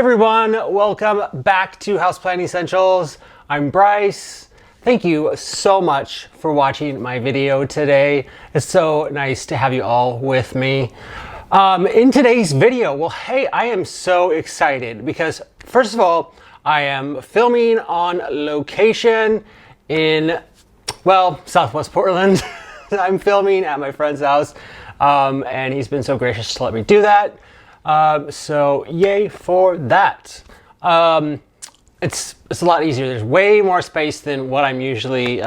everyone, welcome back to Houseplant Essentials. I'm Bryce. Thank you so much for watching my video today. It's so nice to have you all with me. In today's video, well, hey, I am so excited because first of all, I am filming on location in, well, Southwest Portland. I'm filming at my friend's house, and he's been so gracious to let me do that. So yay for that. It's a lot easier. There's way more space than what I'm usually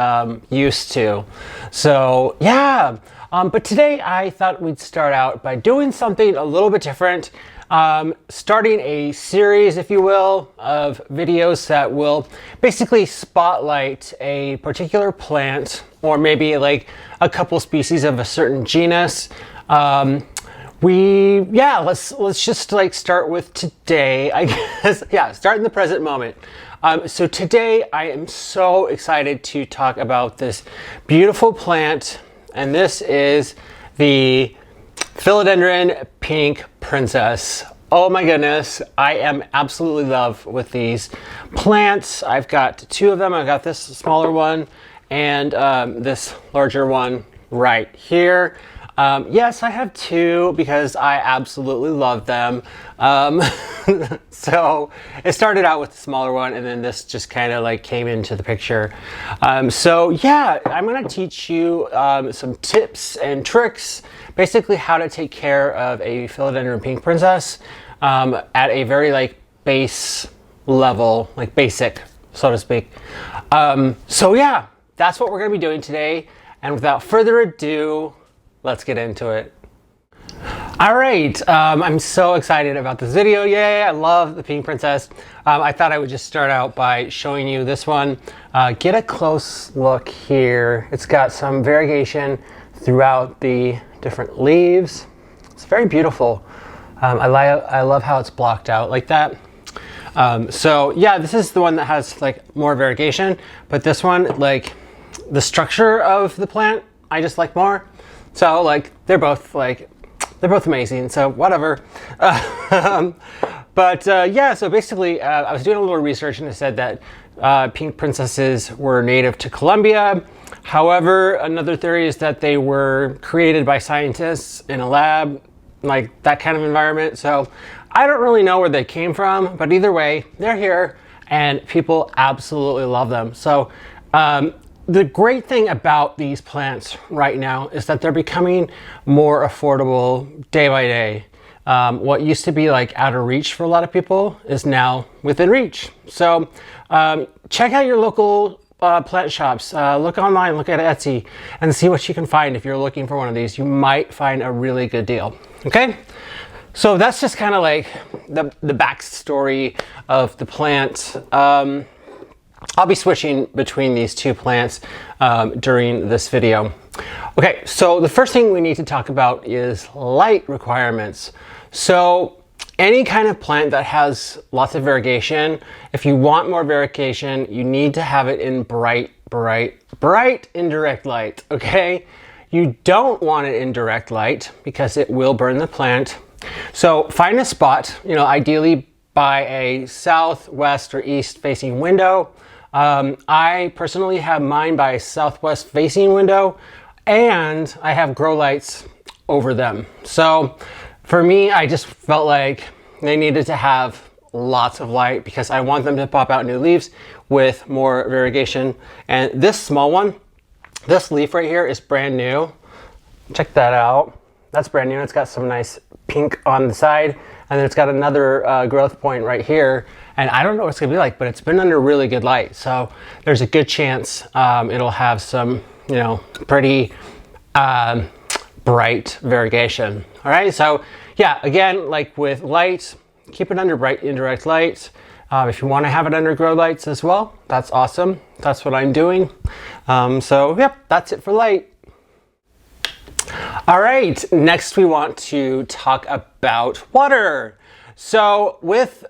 used to. So yeah, but today I thought we'd start out by doing something a little bit different. Starting a series, if you will, of videos that will basically spotlight a particular plant or maybe like a couple species of a certain genus. Let's just like start with today, I guess. Yeah, start in the present moment. So today I am so excited to talk about this beautiful plant, and this is the Philodendron Pink Princess. Oh my goodness, I am absolutely in love with these plants. I've got two of them. I've got this smaller one and this larger one right here. Yes, I have two because I absolutely love them. So it started out with the smaller one, and then this just kind of like came into the picture. So yeah, I'm going to teach you some tips and tricks, basically how to take care of a Philodendron Pink Princess at a very like base level, like basic, so to speak. So yeah, that's what we're going to be doing today. And without further ado, let's get into it. All right, I'm so excited about this video. Yay, I love the Pink Princess. I thought I would just start out by showing you this one. Get a close look here. It's got some variegation throughout the different leaves. It's very beautiful. I love how it's blocked out like that. So yeah, this is the one that has like more variegation, but this one, like the structure of the plant, I just like more. So like they're both amazing, so whatever. Yeah, so basically I was doing a little research, and it said that pink princesses were native to Colombia. However, another theory is that they were created by scientists in a lab, like that kind of environment. So I don't really know where they came from, but either way, they're here and people absolutely love them. So the great thing about these plants right now is that they're becoming more affordable day by day. What used to be like out of reach for a lot of people is now within reach. So check out your local plant shops. Look online, look at Etsy, and see what you can find. If you're looking for one of these, you might find a really good deal. Okay? So that's just kind of like the backstory of the plant. I'll be switching between these two plants during this video. Okay, so the first thing we need to talk about is light requirements. So any kind of plant that has lots of variegation, if you want more variegation, you need to have it in bright indirect light, okay? You don't want it in direct light because it will burn the plant. So find a spot, ideally by a south, west, or east facing window. I personally have mine by a southwest facing window, and I have grow lights over them. So for me, I just felt like they needed to have lots of light because I want them to pop out new leaves with more variegation. And this small one, this leaf right here is brand new. Check that out. That's brand new. It's got some nice pink on the side, and then it's got another growth point right here. And I don't know what it's gonna be like, but it's been under really good light. So there's a good chance it'll have some, pretty bright variegation. All right, so yeah, again, like with light, keep it under bright indirect light. If you wanna have it under grow lights as well, that's awesome. That's what I'm doing. So yep, that's it for light. All right, next we want to talk about water. So with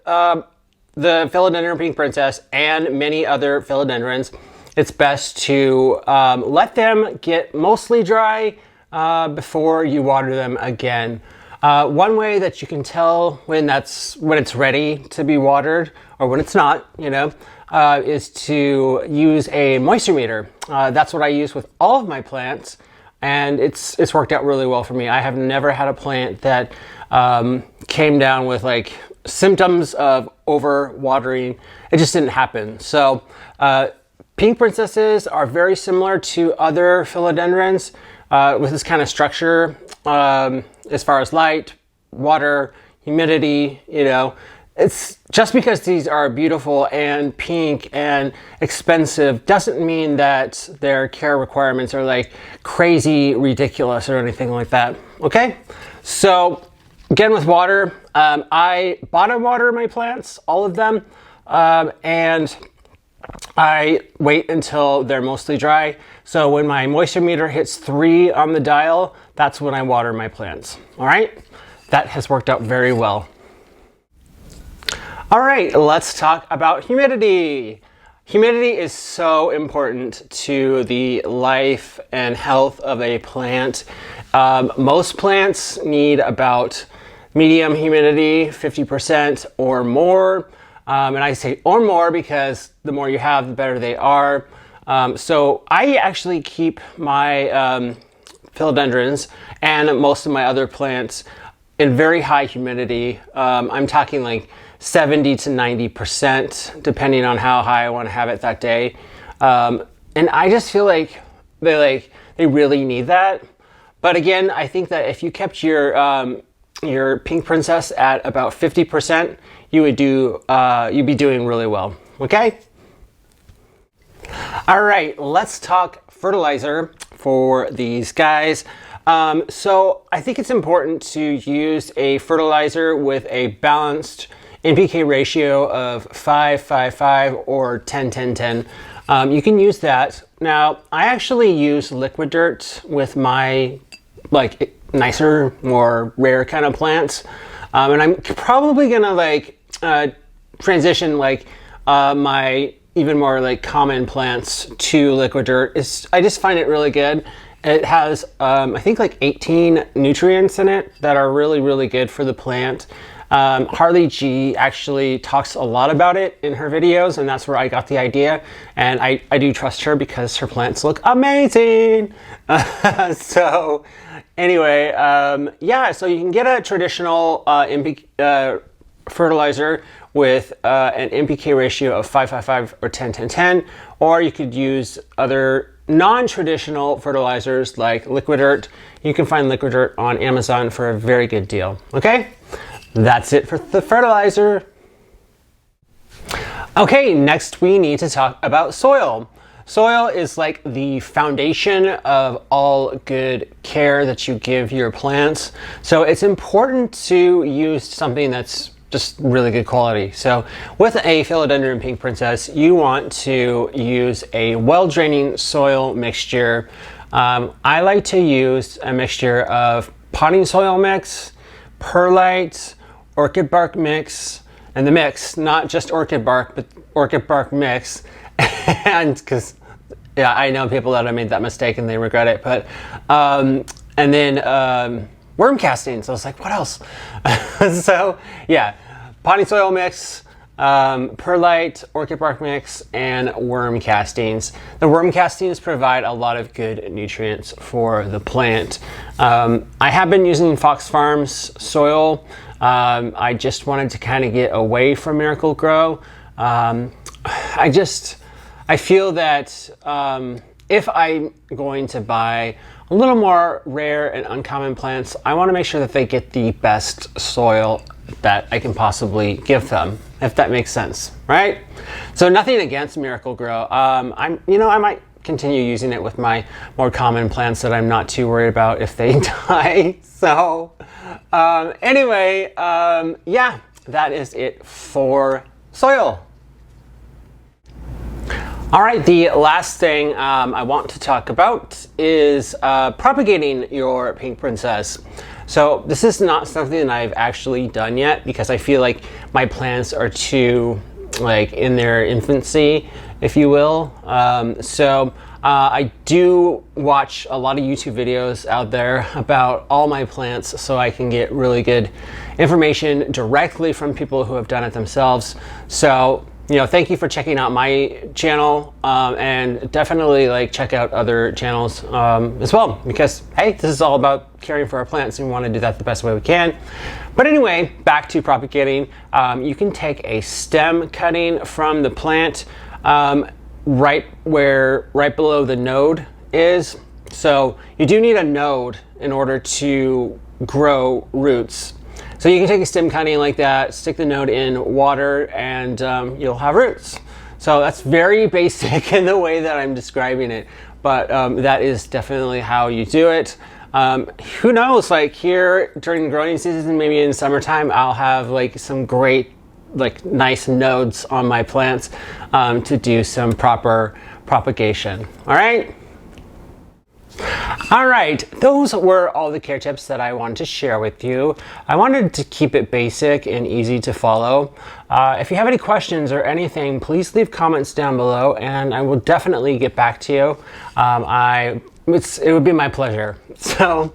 the Philodendron Pink Princess and many other philodendrons, it's best to let them get mostly dry before you water them again. One way that you can tell when it's ready to be watered or when it's not, is to use a moisture meter. That's what I use with all of my plants, and it's worked out really well for me. I have never had a plant that came down with like symptoms of over watering. It just didn't happen. So pink princesses are very similar to other philodendrons with this kind of structure as far as light, water, humidity. It's just because these are beautiful and pink and expensive doesn't mean that their care requirements are like crazy ridiculous or anything like that. Okay, so again with water, I bottom water my plants, all of them, and I wait until they're mostly dry. So when my moisture meter hits 3 on the dial, that's when I water my plants. All right, that has worked out very well. All right, let's talk about humidity. Humidity is so important to the life and health of a plant. Most plants need about medium humidity, 50% or more. And I say or more because the more you have, the better they are. So I actually keep my philodendrons and most of my other plants in very high humidity. I'm talking like 70 to 90%, depending on how high I want to have it that day. And I just feel like they really need that. But again, I think that if you kept your pink princess at about 50%, you'd be doing really well. Okay. All right, let's talk fertilizer for these guys. So I think it's important to use a fertilizer with a balanced NPK ratio of 5-5-5 or 10-10-10. You can use that. Now, I actually use liquid dirt with my like nicer, more rare kind of plants. And I'm probably gonna transition my even more like common plants to liquid dirt. I just find it really good. It has, I think like 18 nutrients in it that are really, really good for the plant. Harley G actually talks a lot about it in her videos, and that's where I got the idea. And I do trust her because her plants look amazing. So anyway, yeah, so you can get a traditional fertilizer with an NPK ratio of 5-5-5 or 10-10-10, or you could use other non-traditional fertilizers like liquid dirt. You can find liquid dirt on Amazon for a very good deal. Okay, that's it for the fertilizer. Okay, next we need to talk about soil. Soil is like the foundation of all good care that you give your plants. So it's important to use something that's just really good quality. So with a Philodendron Pink Princess, you want to use a well-draining soil mixture. I like to use a mixture of potting soil mix, perlite, orchid bark mix, and the mix, not just orchid bark, but orchid bark mix. And because, yeah, I know people that have made that mistake and they regret it, but, and then worm castings. I was like, what else? So yeah, potting soil mix, perlite, orchid bark mix, and worm castings. The worm castings provide a lot of good nutrients for the plant. I have been using Fox Farms soil. I just wanted to kind of get away from Miracle Grow. I feel that if I'm going to buy a little more rare and uncommon plants, I want to make sure that they get the best soil that I can possibly give them, if that makes sense, right? So nothing against Miracle Grow. I might continue using it with my more common plants that I'm not too worried about if they die. So anyway, yeah, that is it for soil. All right, the last thing I want to talk about is propagating your Pink Princess. So this is not something that I've actually done yet because I feel like my plants are too in their infancy, if you will. So I do watch a lot of YouTube videos out there about all my plants so I can get really good information directly from people who have done it themselves. So, you know, thank you for checking out my channel, and definitely like check out other channels as well, because hey, this is all about caring for our plants and we want to do that the best way we can. But anyway, back to propagating. You can take a stem cutting from the plant right below the node is. So you do need a node in order to grow roots. So you can take a stem cutting like that, stick the node in water, and you'll have roots. So that's very basic in the way that I'm describing it, but that is definitely how you do it. Who knows, like here during the growing season, maybe in summertime, I'll have like some great, like nice nodes on my plants to do some proper propagation. All right. All right, those were all the care tips that I wanted to share with you. I wanted to keep it basic and easy to follow. If you have any questions or anything, please leave comments down below and I will definitely get back to you. It would be my pleasure. So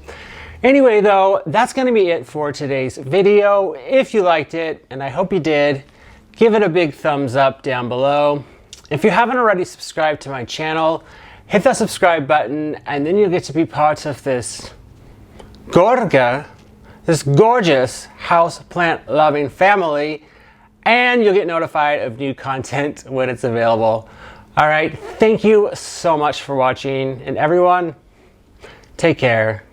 anyway, though, that's going to be it for today's video. If you liked it, and I hope you did, give it a big thumbs up down below. If you haven't already subscribed to my channel, hit that subscribe button, and then you'll get to be part of this gorgeous house plant loving family, and you'll get notified of new content when it's available. All right, thank you so much for watching, and everyone, take care.